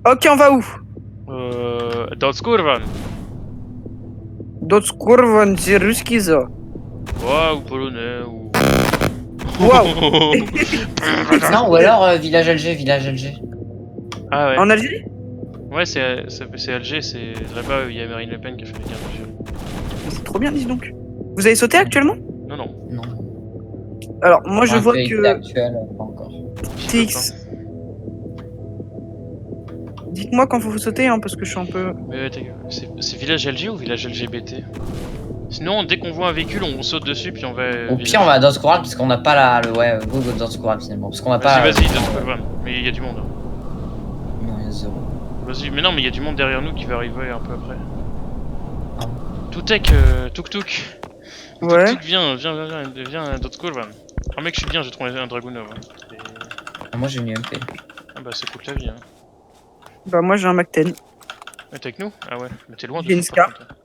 Ok, on va où? Dans Skurvan. D'autres kurwan, c'est ruski ça. Ouais, ou polonais, ou... Waouh! Non, ou alors village Alger, village Alger. Ah ouais. En Algérie? Ouais, c'est Alger, c'est là-bas où il y a Marine Le Pen qui a fait les guerres d'Algérie. C'est trop bien, dis donc. Vous avez sauté actuellement? Non, non. Non. Alors, moi je vois Actualité que actuelle, pas encore. TX. Dites-moi quand faut sauter, hein, parce que je suis un peu. Mais ouais, ta gueule. C'est village Alger ou village LGBT? Sinon, dès qu'on voit un véhicule, on saute dessus, puis on va... Au pire, on va dans ce courant parce qu'on n'a pas la. Ouais, go dans ce courant finalement. Parce qu'on n'a pas. Vas-y, dans Skurvan. Mais il y a du monde. Hein. Non, il y a zéro. Vas-y, mais non, mais il y a du monde derrière nous qui va arriver un peu après. Ah. Toutek, Tuk-Tuk. Ouais. Tuk-Tuk, viens, d'autres Skurvan. Ah mec, je suis bien, j'ai trouvé un Dragunov. Hein. Et... Ah, moi j'ai une UMP. Ah bah, c'est cool la vie. Hein. Bah, moi j'ai un Mac-10. Ah, t'es avec nous? Ah ouais, mais t'es loin de J'ai une fou, par Scar. contre.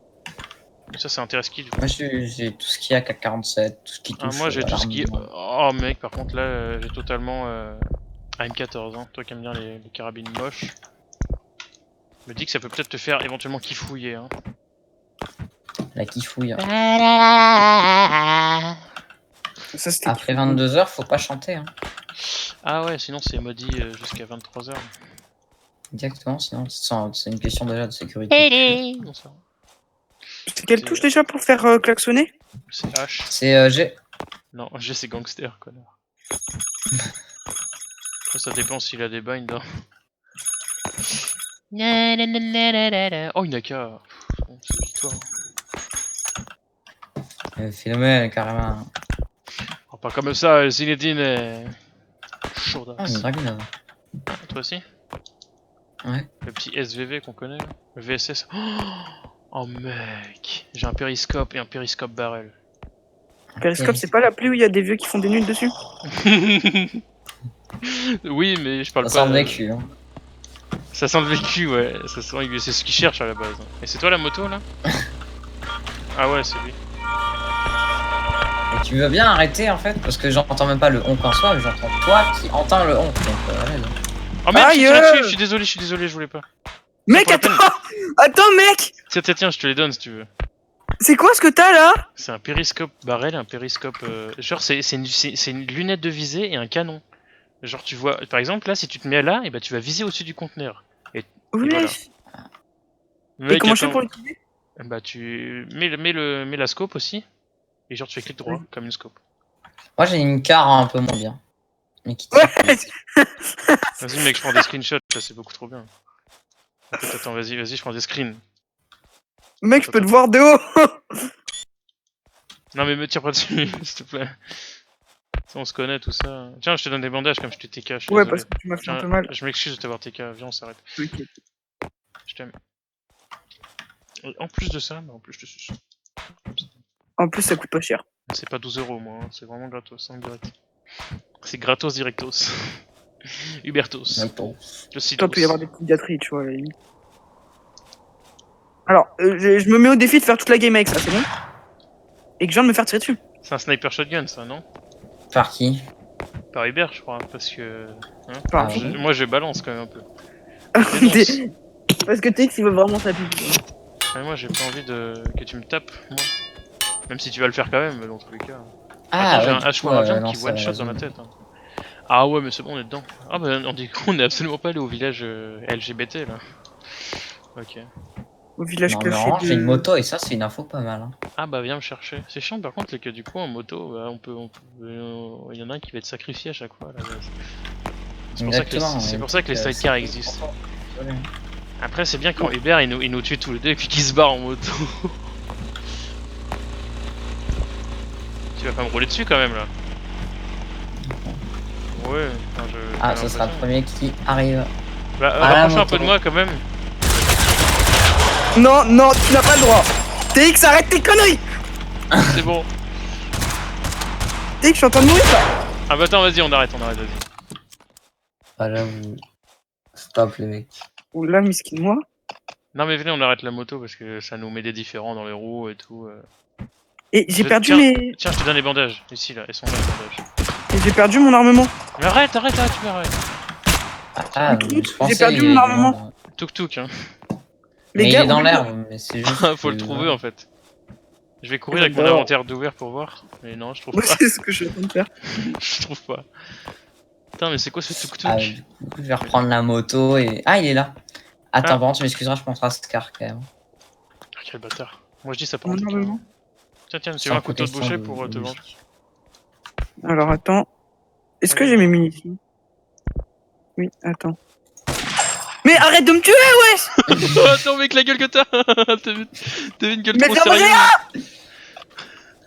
Ça, c'est intéressant qui du coup. Moi j'ai tout ce qu'il y a AK-47, tout ce qui touche. Ah, moi j'ai tout ce qui est. l'arme. Oh mec, par contre là, j'ai totalement. AM14, hein. Toi qui aimes bien les carabines moches. Je me dis que ça peut peut-être te faire éventuellement kiffouiller. Hein. La kiffouille. Ça c'était. Après 22h, faut pas chanter. Hein. Ah ouais, sinon c'est maudit jusqu'à 23h. Exactement, sinon c'est une question déjà de sécurité. Non, ça va. C'est quelle touche déjà pour faire klaxonner? C'est H. C'est G. Non, G c'est gangster, connard. Après, ça dépend s'il a des binds. Hein. Oh, une AK. Bon, c'est victoire. Phénomène, carrément. Oh, pas comme ça, Zinedine est chaud. Ah, une dragonne. Toi aussi? Ouais. Le petit SVV qu'on connaît, le VSS. Oh mec, j'ai un périscope et un périscope barrel. Periscope, c'est pas l'appli où il y a des vieux qui font des nudes dessus? Oui, mais je parle Ça pas. sent le vécu. Hein. Ça sent le vécu, ouais. Ça sent... C'est ce qu'il cherche à la base. Et c'est toi la moto là? Ah ouais, c'est lui. Et tu veux bien arrêter en fait? Parce que j'entends même pas le on en soi, mais j'entends toi qui entends le on. Donc, ouais, donc. Oh mec, Aïe, je suis désolé, je voulais pas. Mec, pour la attends! Attends, mec! Tiens, je te les donne si tu veux. C'est quoi ce que t'as là? C'est un périscope barrel, un périscope. Genre, c'est une lunette de visée et un canon. Genre, tu vois, par exemple, là, si tu te mets là, et bah, tu vas viser au-dessus du conteneur. Oui. voilà. Et Mec, comment je fais attends. pour l'utiliser? Bah, tu mets la scope aussi. Et genre, tu fais clic droit, comme une scope. Moi j'ai une car un peu moins bien. Mais qui Ouais! Vas-y, mec, je prends des screenshots, ça c'est beaucoup trop bien. Attends, vas-y, je prends des screens. Mec, je peux te voir de haut! Non, mais me tire pas dessus, s'il te plaît. Ça, on se connaît, tout ça. Tiens, je te donne des bandages comme je t'ai TK, je suis Ouais, désolé. parce que tu m'as fait Tiens, un peu mal. je m'excuse de t'avoir TK, viens, on s'arrête. Ok. Je t'aime. Et en plus de ça, bah, en plus je te suce. En plus, ça coûte pas cher. C'est pas 12 €, moi, hein. C'est vraiment gratos, hein, direct. C'est gratos directos. Hubertos. Attends. Le site. Toi, peut y avoir des petites gâteries, tu vois, à la limite. Alors, je me mets au défi de faire toute la game avec ça, c'est bon? Et que je viens de me faire tirer dessus. C'est un sniper shotgun, ça, non? Par qui? Par Hubert, je crois, parce que. Hein Par Ah, moi, je balance quand même un peu. Parce que TX, il veut vraiment sa pipe. Mais moi, j'ai pas envie que tu me tapes, moi. Même si tu vas le faire quand même, dans tous les cas. Ah, Attends, j'ai ouais, un du H coup, Waradian non, qui ça, one-shot dans la tête. Hein. Ah ouais, mais c'est bon, on est dedans. Ah bah, on est absolument pas allé au village LGBT, là. Ok. Au village Non, mais caché en j'ai une de... moto et ça c'est une info pas mal. Hein. Ah bah, viens me chercher. C'est chiant, par contre, que du coup, en moto, bah, il y en a un qui va être sacrifié à chaque fois, là. C'est pour ça que les sidecars existent. Après, c'est bien quand Hubert il nous tue tous les deux et puis qu'il se barre en moto. Tu vas pas me rouler dessus quand même là. Ouais, enfin, Ah, ça sera le premier qui arrive. Bah, rapproche un peu de moi quand même. Non, non, tu n'as pas le droit. TX, arrête tes conneries. C'est bon. TX, je suis en train de mourir là. Ah bah attends, vas-y, on arrête, vas-y. Ah, j'avoue. Stop les mecs. Oula, miskin moi. Non mais venez, on arrête la moto parce que ça nous met des différents dans les roues et tout. Et j'ai perdu tiens, mes... Tiens, je te donne les bandages. Ici là, ils sont là les bandages. Et j'ai perdu mon armement. Mais arrête, tu m'arrêtes. Ah, Écoute, je pensais j'ai perdu il y mon avait du armement. monde. Tuk-tuk, hein. Les Mais gars, il est dans on- l'herbe, mais c'est juste. Faut le que- trouver en fait. Je vais courir avec mon J'adore. inventaire d'ouvert pour voir. Mais non, je trouve Moi, pas. c'est ce que je suis en train de faire. Je trouve pas. Putain, mais c'est quoi ce tuk-tuk? Ah, du coup, je vais reprendre la moto et. Ah, il est là. Attends, Ah. par contre, tu m'excuseras, je pense à Scar quand même. Ah, quel bâtard. Moi je dis ça part en Non, tout non, cas. non. Tiens, tiens, tu Sans veux un couteau de côté boucher son pour de te venger? musique. Alors, attends. Est-ce que j'ai mes munitions? Oui, attends. Mais arrête de me tuer, wesh! Oh, attends, mec, la gueule que t'as! T'as une gueule Mais trop ferme sérieuse!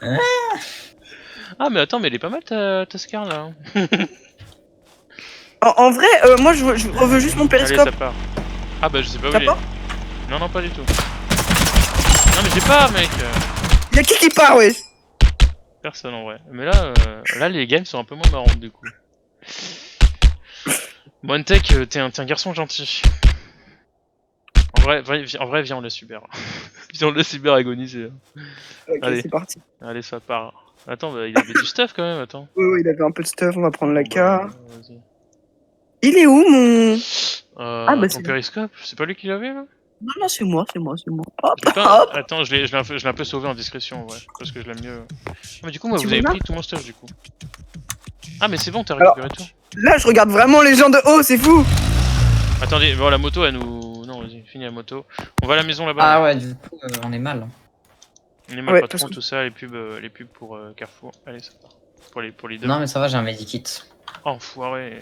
Hein? Ah, mais attends, mais elle est pas mal ta Scar là. En vrai, moi, je veux juste mon Allez, périscope. ça part. Ah, bah je sais pas où Ça il est. part? Non, non, pas du tout. Non, mais j'ai pas, mec! Y'a qui part, wesh? Personne en vrai. Mais là les games sont un peu moins marrantes du coup. Montech, t'es un garçon gentil. En vrai, viens, on la cyber. Viens, on la cyber agoniser. Ok, Allez. c'est parti. Allez, ça part. Attends, bah, il avait du stuff quand même, attends. Oui, il avait un peu de stuff, on va prendre la Bah, carte. vas-y. Il est où, mon... Ah, bah, ton c'est- périscope, c'est pas lui qui l'avait là? Non, non, c'est moi. Hop, Je l'ai pas... hop. Attends, je l'ai un peu sauvé en discrétion, ouais. Parce que je l'aime mieux. Ah, mais du coup, moi, Tu vous avez vois là pris tout mon stuff du coup. Ah, mais c'est bon, t'as récupéré tout. Là, je regarde vraiment les gens de haut, c'est fou. Attendez, bon, la moto, elle nous. Non, vas-y, finis la moto. On va à la maison là-bas. Ah ouais, du coup, on est mal. On est mal Ouais, patron, parce que- tout ça, les pubs pour Carrefour. Allez, ça part. Pour les deux. Non, mais ça va, j'ai un medikit. Oh, enfoiré.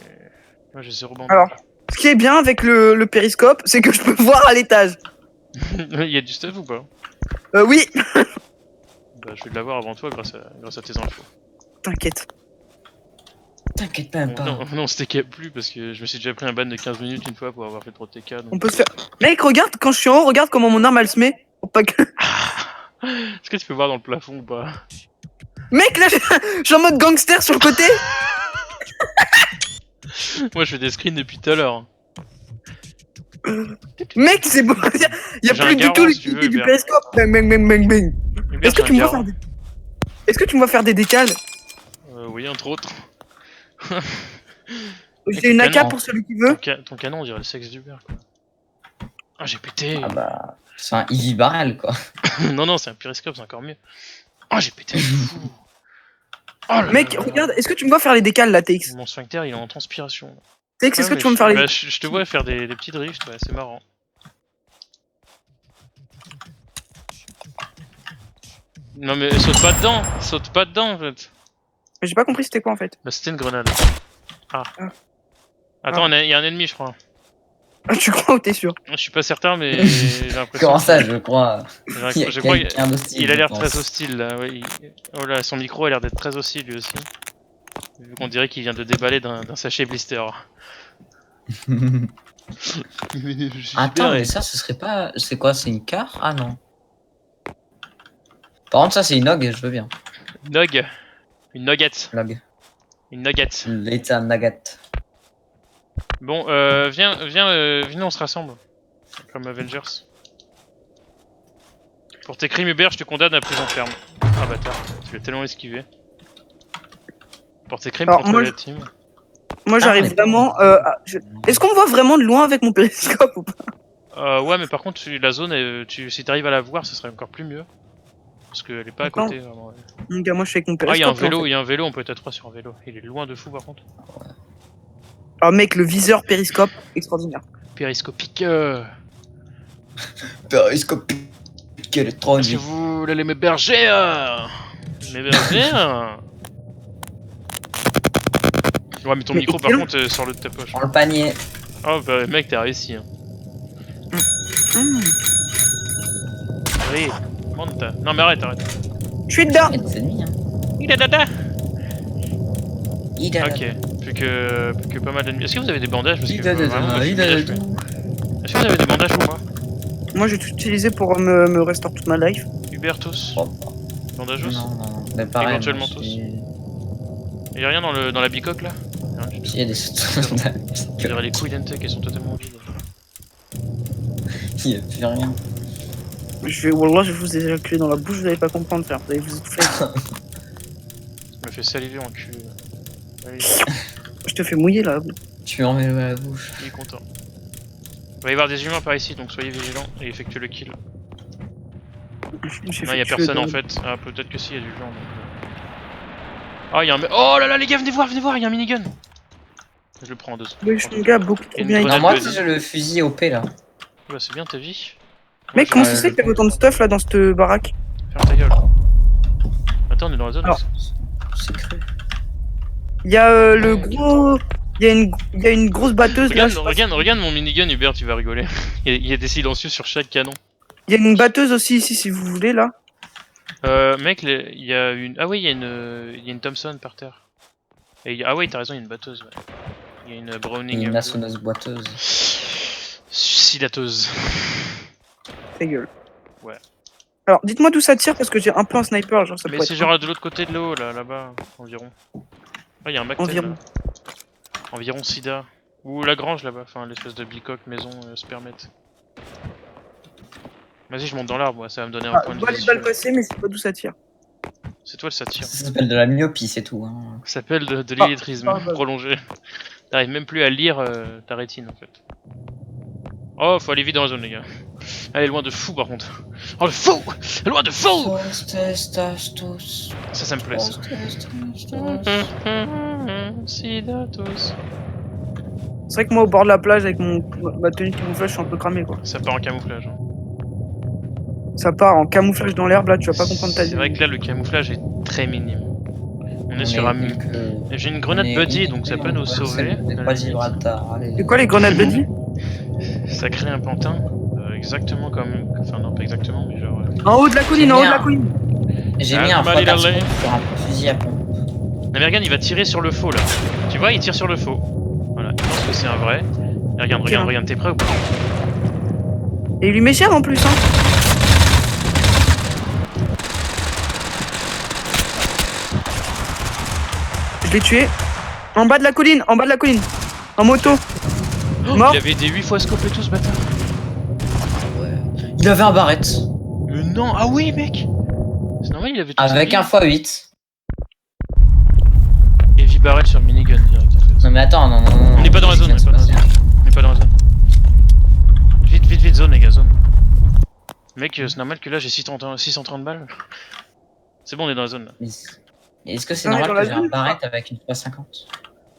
Moi, j'ai 0 bandage. Alors. Ce qui est bien avec le périscope, c'est que je peux voir à l'étage. Il y a du stuff ou pas? Oui. Bah, je vais l'avoir avant toi grâce à tes infos. T'inquiète. T'inquiète même Bon, pas. non, non, on se TK plus parce que je me suis déjà pris un ban de 15 minutes une fois pour avoir fait trop de TK. On Donc... peut se faire. Mec, regarde, quand je suis en haut, regarde comment mon arme elle se met. Pour pas que... Est-ce que tu peux voir dans le plafond ou pas? Mec, là, je suis en mode gangster sur le côté. Moi, je fais des screens depuis tout à l'heure. Mec, c'est bon. Y a J'ai un plus du garrot, tout si tu veux, l'utilité du Hubert. périscope. Bang, bang, bang, bang, bang. Hubert, Est-ce que t'as tu un me vois garrot faire des... Est-ce que tu me vois faire des décales? Oui, entre autres. J'ai une AK canon. pour celui qui veut. Ton canon, on dirait le sexe d'Hubert, quoi. Ah, j'ai pété. Ah bah, c'est un easy barrel quoi. Non, non, c'est un périscope, c'est encore mieux. Oh, j'ai pété de fou. Oh là Mec, là. regarde, est-ce que tu me vois faire les décales là, TX? Mon sphincter, il est en transpiration. TX, est-ce Ouais, que mais tu vas me faire les... bah, je te vois faire des petits drifts, ouais, c'est marrant. Non mais saute pas dedans en fait. Mais j'ai pas compris c'était quoi en fait. Bah c'était une grenade. Ah. Ah. Attends, il y a un ennemi je crois. Ah, tu crois ou t'es sûr? Je suis pas certain mais j'ai l'impression. Comment ça, je crois. Je Il y a crois quelqu'un d'hostile. il a l'air je pense. très hostile là, ouais. Oh là, son micro a l'air d'être très hostile lui aussi. Vu qu'on dirait qu'il vient de déballer d'un sachet blister. Attends, mais ça, ce serait pas. C'est quoi? C'est une car? Ah non. Par contre, ça, c'est une nog, je veux bien. Nog. Une nugget. Log. Une nugget. L'état nugget. Bon, viens, on se rassemble. Comme Avengers. Pour tes crimes Hubert, je te condamne à prison ferme. Ah bâtard, tu l'as tellement esquivé. Pour tes crimes Alors, contre moi, la team. Moi j'arrive mais- vraiment... Est-ce qu'on me voit vraiment de loin avec mon périscope ou pas? Ouais, mais par contre, la zone, si t'arrives à la voir, ce serait encore plus mieux. Parce qu'elle est pas à Attends. côté, vraiment. Mon gars, moi je suis avec mon Ah, il y périscope. a un vélo, là, en fait. il y a un vélo, on peut être à 3 sur un vélo. Il est loin de fou par contre. Alors mec, le viseur périscope, extraordinaire. Périscopique. Périscope Est-ce que électronique. vous allez m'héberger M'héberger Ouais, mais ton Mais micro par excellent. contre sort le de ta poche. Dans le panier. Oh bah mec, t'as réussi. Hein. Mmh. Oui, monte. Non mais arrête. Je suis dedans. Il y a des ennemis, hein. Il est dada. Il a Ok, plus que pas mal d'ennemis. Est-ce que vous avez des bandages parce que Il a vraiment, moi, je suis village, mais- Est-ce que vous avez des bandages pour moi Moi j'ai tout utilisé pour me restore toute ma life. Hubertus Oh, Bandageux non, non. Mais pareil, Éventuellement moi, tous. j'ai- Y'a rien dans la bicoque là Rien du tout. Il y a des On dirait les couilles d'Entech, elles sont totalement vides. Il y a plus rien. Wallah, je vais vous éjaculer dans la bouche, vous allez pas comprendre, frère. Vous allez vous étouffer. Il me fait saliver en cul. Allez, Je te fais mouiller là. Tu en mets à la bouche. il est content. Il va y avoir des humains par ici, donc soyez vigilants et effectuez le kill. J'ai Non, y a fait personne tuer en fait. Ah, peut-être que si, y a du gens. Ah, y a un mec. Oh là là, les gars, venez voir, y a un minigun. Je le prends en 2 secondes. Oui, je suis un gars beaucoup Et trop une bien. grenade Non, moi, buddy. j'ai le fusil OP là. Bah, c'est bien ta vie. Mec, comment ça Ouais, se fait qu'il y a autant de stuff là dans cette baraque? Ferme ta gueule. Attends, on est dans la zone. Alors, C'est cru. il y a le gros. Il y a une grosse batteuse là. Regarde mon minigun, Hubert, tu vas rigoler. Il y a des silencieux sur chaque canon. Il y a une batteuse aussi ici si vous voulez là. Mec, il y a une. Ah oui, il y a une Thompson par terre. Ah oui, t'as raison, il y a une batteuse. Ouais. Il y a une Browning. Une maçonneuse boiteuse. Suicidateuse. Ta gueule. Ouais. Alors, dites-moi d'où ça tire parce que j'ai un peu un sniper, genre ça Mais pourrait c'est être genre de l'autre côté de l'eau, là-bas, environ. Ah, il y a un Mactel, environ. là. Environ Sida. Ou la grange là-bas, enfin l'espèce de bicoque maison spermette. Vas-y, je monte dans l'arbre, ça va me donner un Ah, point je de vois les vision. balles passer, mais c'est pas d'où ça tire. C'est toi le satire. Ça s'appelle de la myopie, c'est tout. Hein. Ça s'appelle de l'illettrisme ah, bah. prolongé. T'arrives même plus à lire ta rétine en fait. Oh, faut aller vite dans la zone, les gars. Elle est loin de fou par contre. Oh, le fou! Loin de fou! Ça me plaît ça. Sidatos. C'est vrai que moi au bord de la plage avec ma tenue de camouflage, je suis un peu cramé quoi. Ça part en camouflage. Hein. Ça part en camouflage dans l'herbe là, tu vas pas comprendre ta vie. C'est vrai que là, le camouflage est très minime. On est sur un. J'ai une grenade buddy, donc ça peut nous sauver. C'est quoi les grenades buddy? Ça crée un pantin, exactement comme. Enfin, non, pas exactement, mais genre. En haut de la colline, en haut de la colline. J'ai mis un Mal frottage allé. sur un fusil à pompe. L'Américain il va tirer sur le faux là. Tu vois, il tire sur le faux. Voilà, je pense que c'est un vrai. Et regarde, t'es prêt ou pas? Et il lui met cher en plus, hein. Je l'ai tué. En bas de la colline, En moto. Oh, Mort. il avait des 8 fois scope et tout ce bâtard. Il avait un barrette. Mais non, ah oui mec. C'est normal, il avait tout Avec un x8. Heavy barrel sur le minigun direct en fait. Non mais attends, non. On n'est pas dans la zone, on n'est pas dans la zone. Vite, zone les gars, zone. Mec, c'est normal que là j'ai 630 balles. C'est bon, on est dans la zone là. Est-ce que c'est On est normal dans que la j'ai un zone, barrette avec une 350?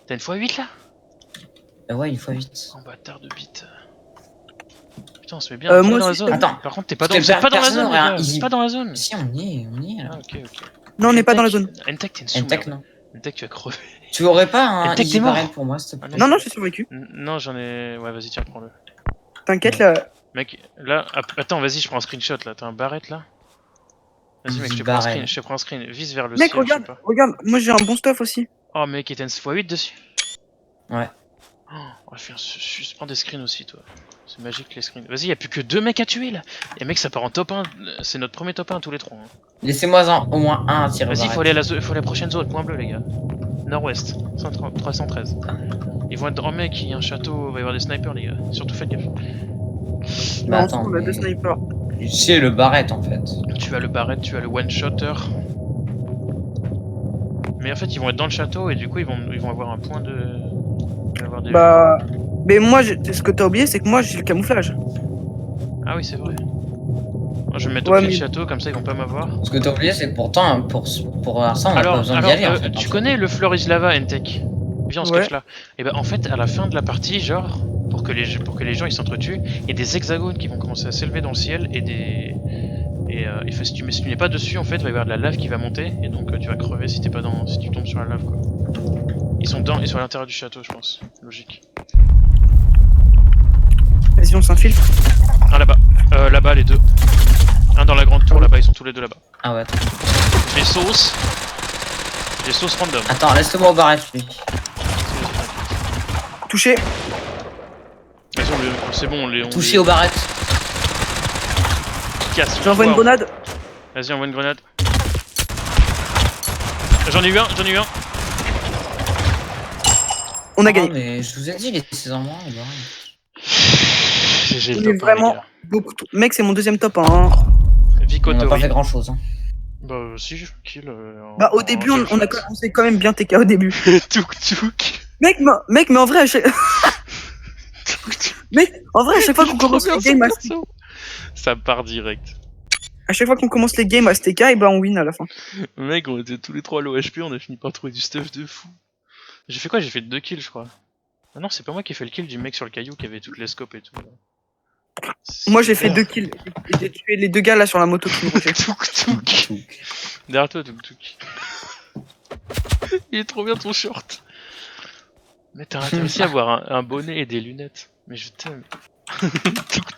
T'as une x8 là? Ouais, une x8. Oh bâtard de bite. Putain, on se met bien moi dans la aussi, zone. Attends. Par contre, t'es pas dans la zone, les gars. C'est pas dans la zone. Si, on y est là. Ah, ok. Ah, Non, on n'est pas dans la zone. Entech, t'es une sous. Entech, non. Entech, tu vas crever. Tu aurais pas un Entech, t'es easy mort. barrel pour moi, s'il te plaît? Non, j'ai survécu. Non, j'en ai. Ouais, vas-y, tiens, prends-le. T'inquiète là. Mec, là, attends, vas-y, je prends un screenshot là. T'as un barrette là? Vas-y, mec, je te prends un screen. Vise vers le Mec, ciel, regarde, moi j'ai un bon stuff aussi. Oh, mec, il y a une x8 dessus. Ouais. Oh, on va faire prends des screens aussi, toi. C'est magique les screens. Vas-y, y'a plus que 2 mecs à tuer là. Et mec, ça part en top 1. C'est notre premier top 1 tous les 3. Hein. Laissez-moi au moins un à tirer. Vas-y, faut aller à la prochaine zone, point bleu, les gars. Nord-ouest, 313. Ils vont être. Oh, mec, il y a un château, il va y avoir des snipers, les gars. Surtout faites gaffe. Mais attends, on a deux snipers. J'ai le barrette en fait. Tu as le barrette, tu as le one-shotter. Mais en fait, ils vont être dans le château et du coup, ils vont avoir un point de. Ils vont avoir des Bah. Mais moi, ce que t'as oublié, c'est que moi j'ai le camouflage. Ah oui, c'est vrai. Moi, je vais me mettre au pied du château, comme ça ils vont pas m'avoir. Ce que t'as oublié, c'est que pourtant, pour l'instant, on a pas besoin d'y aller en fait. Tu connais le Flourish Lava, Entech? Viens, on se cache là. Et bah, en fait, à la fin de la partie, genre, pour que les gens ils s'entretuent, il y a des hexagones qui vont commencer à s'élever dans le ciel et des. Si tu n'es pas dessus, en fait, il va y avoir de la lave qui va monter et donc tu vas crever si tu tombes sur la lave quoi. Ils sont à l'intérieur du château, je pense. Logique. Vas-y, on s'infiltre. Un là-bas. Là-bas, les deux. Un dans la grande tour, là-bas, ils sont tous les deux là-bas. Ah ouais, attends. J'ai sauce. J'ai sauce random. Attends, laisse-moi au barrette lui. Touché. Vas-y, c'est bon, on Touché au barrette. Casse. J'envoie une grenade. Vas-y, envoie une grenade. J'en ai eu un. On a gagné. Mais je vous ai dit, laissez en moi, au barrette. J'ai On est vraiment beaucoup. Mec, c'est mon deuxième top 1. Hein. On n'a pas fait grand chose. Hein. Bah, si, je kill. Bah, au début, on s'est quand même bien TK au début. Touk. Mec, mais en vrai, Mais en vrai, à chaque fois qu'on commence les games ça part direct. à chaque fois qu'on commence les games à STK, et ben on win à la fin. Mec, on était tous les trois à l'OHP, on a fini par trouver du stuff de fou. J'ai fait quoi? J'ai fait 2 kills, je crois. Ah non, c'est pas moi qui ai fait le kill du mec sur le caillou qui avait toutes les scopes et tout. Moi j'ai fait 2 kills. J'ai tué les 2 gars là sur la moto qui me rejettent. Touk. Derrière toi, Touk. Il est trop bien ton short. Mais t'as réussi à avoir un bonnet et des lunettes. Mais je t'aime.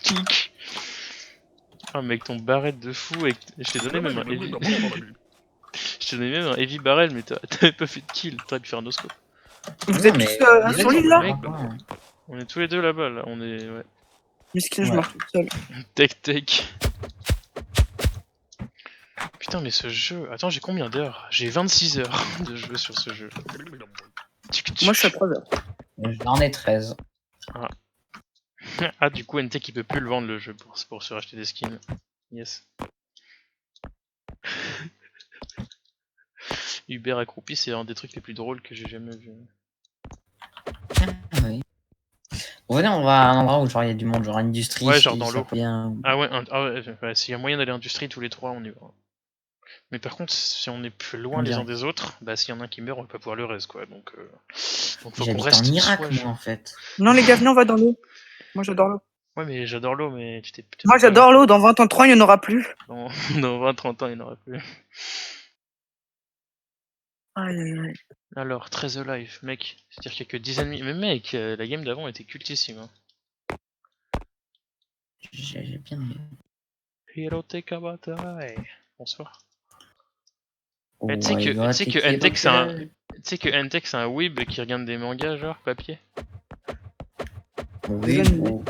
Touk. Ah mec, ton barrette de fou et je t'ai donné même un heavy. Je t'ai donné même un heavy barrel, mais t'avais pas fait de kill. T'aurais pu faire un no-scope. Vous êtes tous sur l'île là? Mec, on est tous les deux là-bas là. On est ouais. Miskin, je marche tout seul. Tech. Putain, mais ce jeu. Attends, j'ai combien d'heures? J'ai 26 heures de jeu sur ce jeu. Moi je suis à 3 heures. J'en ai 13. Ah, du coup, NTech il peut plus le vendre le jeu pour se racheter des skins. Yes. Uber accroupi, c'est un des trucs les plus drôles que j'ai jamais vu. Oui. Venez, on va à un endroit où genre il y a du monde, genre industrie. Ouais, genre dans l'eau. Bien... Ah ouais, s'il y a moyen d'aller à industrie tous les trois, on y va. Mais par contre, si on est plus loin les uns des autres, bah s'il y en a un qui meurt, on va pas pouvoir le reste quoi. Donc faut qu'on reste en Irak, moi en fait. Non les gars, venez, on va dans l'eau. Moi j'adore l'eau. Ouais, mais j'adore l'eau, mais tu t'es. Moi j'adore l'eau, dans 20 ans 30, il n'y en aura plus. Dans 20-30 ans, il n'y en aura plus. Aïe. Alors, 13 alive, mec. C'est-à-dire qu'il y a que 10 ennemis. Mais mec, la game d'avant était cultissime. Hein. J'ai bien aimé. Hirote Kabatai. Bonsoir. Oh, Tu sais que Ntex c'est un weeb qui regarde des mangas genre papier. Oui, bon.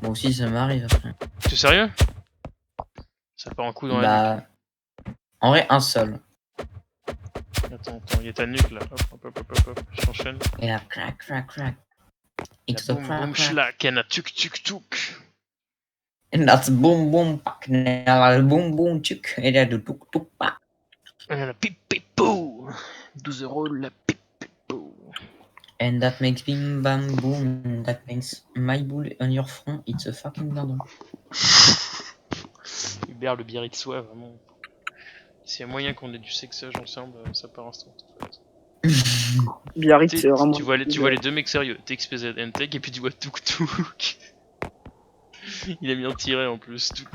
Moi aussi ça m'arrive après. T'es sérieux? Ça part un coup dans la nuque. En vrai, un seul. Attends, il y a ta nuque là. Hop, j'enchaîne. Et là, crac. Into the crack. Boom, schlack, and a tuk. And that's boom, pak. Boom, tuk. Et là, tuk, pak. La pipipou. 12 € la pipipou. And that makes bim bam boom. That makes my bull on your front. It's a fucking dindon. Hubert, le Biarritz, vraiment. S'il y a moyen qu'on ait du sexage ensemble, ça part instant en fait. Biarritz, c'est vraiment. Tu vois les deux mecs sérieux, TXPZ, NTech, et puis tu vois Touk. Il a mis un tiret en plus, Touk.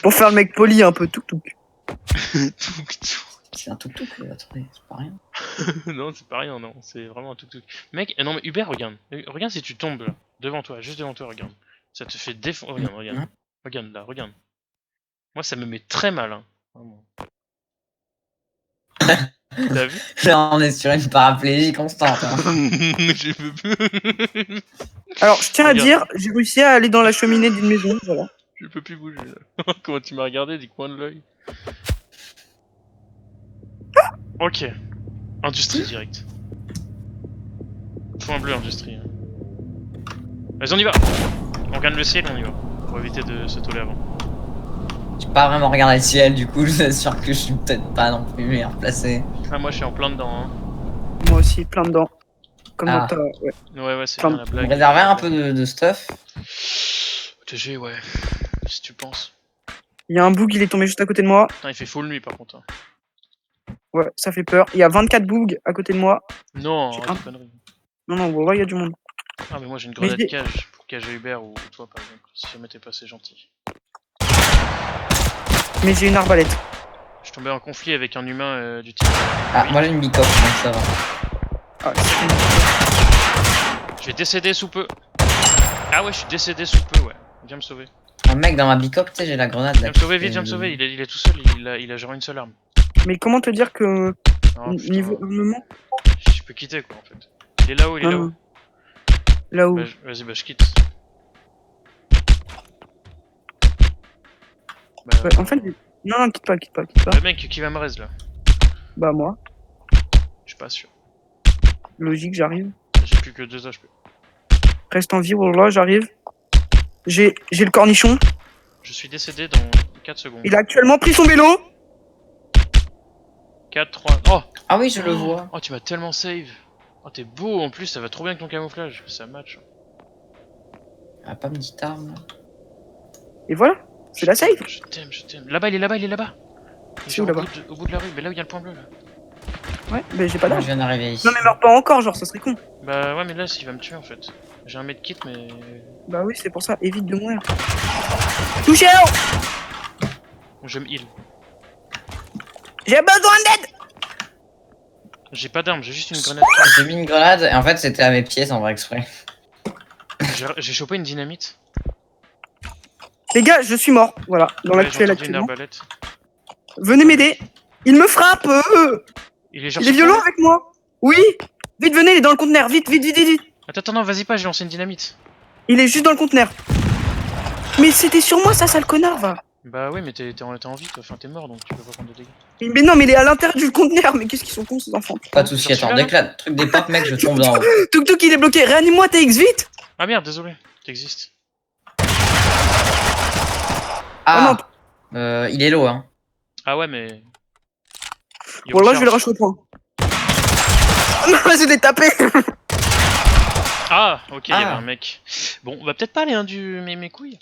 Pour faire le mec poli un peu, Touk. C'est un tuk, c'est pas rien. Non, c'est pas rien, non, c'est vraiment un tuk. Mec, non mais Hubert, regarde si tu tombes là, devant toi, juste devant toi, regarde. Ça te fait défendre, regarde. Regarde là, regarde. Moi ça me met très mal, hein. Vraiment. T'as vu? Là on est sur une paraplégie constante. Hein. Je peux plus. Alors je tiens à dire, j'ai réussi à aller dans la cheminée d'une maison, voilà. Je peux plus bouger là. Comment tu m'as regardé du coin de l'œil? Ok. Industrie direct. Point bleu industrie. Hein. Vas-y on y va. On regarde le ciel, on y va. Pour éviter de se toller avant. J'ai pas vraiment regardé le ciel, du coup je vous assure que je suis peut-être pas non plus meilleur placé. Ah moi je suis en plein dedans hein. Moi aussi, plein dedans. Comme dans ta... Ouais, c'est bien la blague. On réserverait un peu de stuff. TG, ouais. Si tu penses. Il y a un boug, il est tombé juste à côté de moi. Putain, il fait full nuit par contre. Ouais, ça fait peur. Il y a 24 bougs à côté de moi. Non, c'est connerie. Non, voilà, il y a du monde. Ah, mais moi j'ai une grenade cage pour cager Hubert ou toi par exemple. Si jamais t'es pas assez gentil. Mais j'ai une arbalète. Je suis tombé en conflit avec un humain du type. Ah, moi j'ai une bicoque, donc ça va. Ah, je vais décéder sous peu. Ah ouais, je suis décédé sous peu, ouais. Viens me sauver. Un mec dans ma bicoque, tu sais, j'ai la grenade là. Viens me sauver, vite, viens me sauver. Il est tout seul, il a genre une seule arme. Mais comment te dire que. Oh, niveau armement je peux quitter quoi en fait. Il est là-haut, là-haut. Là-haut. Vas-y, je quitte. Ouais, en fait, non, quitte pas. Le mec qui va me raise là. Bah, moi. Je suis pas sûr. Logique, j'arrive. J'ai plus que 2 HP. Reste en vie, voilà, j'arrive. J'ai le cornichon. Je suis décédé dans 4 secondes. Il a actuellement pris son vélo. 4, 3. Oh! Ah oui, je le vois. Oh, tu m'as tellement save. Oh, t'es beau en plus, ça va trop bien avec ton camouflage. Ça match. Ah, pas une petite arme. Et voilà, c'est la save. Je t'aime, je t'aime. Là-bas, il est là-bas, il est là-bas. Il est C'est où, genre là-bas? au bout de la rue, mais là où il y a le point bleu là. Ouais, mais j'ai pas Moi, d'arme. je viens d'arriver ici. Non mais meurs pas encore, genre ça serait con. Bah ouais, mais là, il va me tuer en fait. J'ai un medkit, mais. Bah oui, c'est pour ça, évite de mourir. Touché. Je me heal. J'ai besoin d'aide. J'ai pas d'arme, j'ai juste une grenade. J'ai mis une grenade et en fait c'était à mes pieds sans vrai exprès. J'ai chopé une dynamite. Les gars, je suis mort. Voilà, dans Ouais, l'actuel j'ai entendu une actuellement. arbalète. Venez m'aider. Il me frappe. Il est genre Il est sur violent toi, là avec moi. Oui. Vite, venez, il est dans le conteneur. Vite, vite, vite, vite, vite. Attends, non, vas-y pas, j'ai lancé une dynamite. Il est juste dans le conteneur. Mais c'était sur moi, ça, sale connard, va. Bah oui, mais t'es en vie, toi. Enfin, t'es mort, donc tu peux pas prendre de dégâts. Mais non, mais il est à l'intérieur du conteneur. Mais qu'est-ce qu'ils sont cons, ces enfants. Pas de soucis, attends, dès que le truc départ, mec, je tombe dans. Tuk Tuk, il est bloqué. Réanime-moi, TX, vite. Ah merde, désolé, t'existes. Ah il est low, hein. Ah ouais, mais. Il Bon, là, je vais le recharge. rusher au point. Non, vas-y, je l'ai tapé. Ah, ok, il y avait Ah. un mec. Bon, on va peut-être pas aller, hein, mes couilles.